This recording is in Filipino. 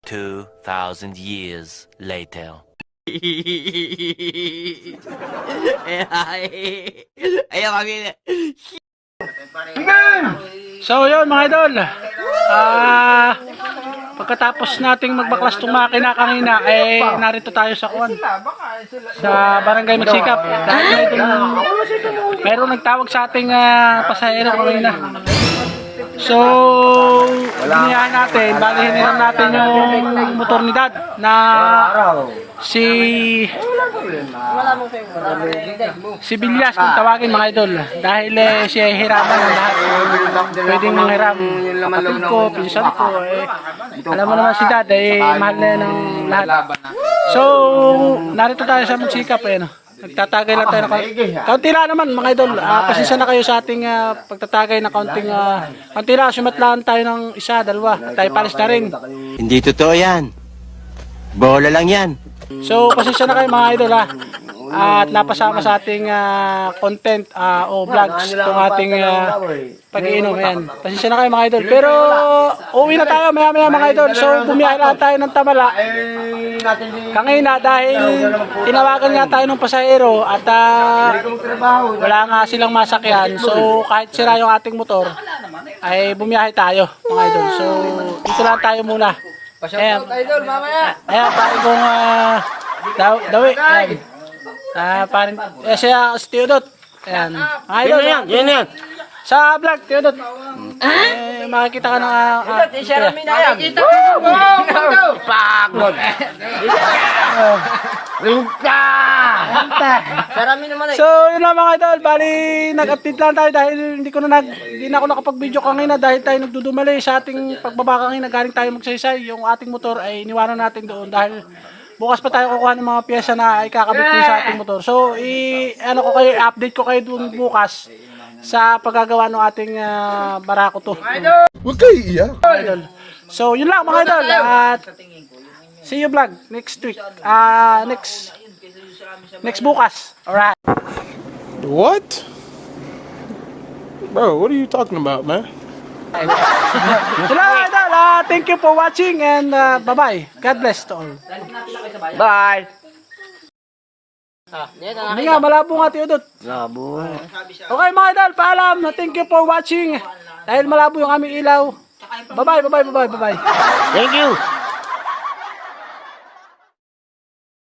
2,000 years later. Ayan kami. So yun mga idol, pagkatapos nating magbaklas tong makina kanina, narito tayo sa kuwan, sa Barangay Magsikap. Dahil mayroong nagtawag sa ating pasahero kanina. So, bumiyahan natin, bali hiniram natin yung motor ni Dad na si Bilyas kung tawagin mga idol. Dahil siya hiraman ng lahat. Pwedeng manghiram. Kapatid ko, pinsan ko. Alam mo naman si Dad, mahal na yan ng lahat. So, narito tayo sa Magsikap. Nagtatagay lang tayo na kaunti lang naman mga idol. Pasensya na kayo sa ating pagtatagay na kaunti lang. Sumatlaan tayo ng isa, dalawa. Tayo palis na rin. Hindi totoo yan. Bola lang yan. So, pasensya na kayo mga idol at napasama sa ating content o vlogs itong ating pag-iinom. Ayan. Pasensya na kayo mga idol. Pero uwi na tayo maya maya mga idol. So bumiyahe na tayo ng Tamala kanina dahil tinawagan nga tayo ng pasahero at wala nga silang masakyan. So kahit sira yung ating motor ay bumiyahe tayo mga idol. So dito lang tayo muna. Ayan, ayan pare kong dawi. Ayan. Parin, siya si Teodot. Ayan. Mga idol, yan. Sa vlog, Teodot. Makikita ka ng Share mi na yan. Pagod. Rinta. Share mi naman. So, yun lang mga idol. Bali, nag-update lang tayo dahil hindi na ako nakapag-video kanina dahil tayo nagdudumali sa ating pagbaba kanina. Galing tayo magsaysay. Yung ating motor ay iniwanan natin doon dahil bukas pa tayo kukuha ng mga piyesa na ikakabit din sa ating motor. So, update ko kayo doon bukas sa paggagawa ng ating barako to. Huwag kayo iiyak. Idol. So, yun lang mga idol. At see you vlog next week. Next bukas. Alright. What? Bro, what are you talking about, man? Yun lang mga idol. Thank you for watching and bye-bye. God bless to all. Bye. Hindi nga, malabo nga Teodot. Labo. Okay mga idol, paalam. Thank you for watching. Dahil malabo yung aming ilaw. Bye-bye. Thank you.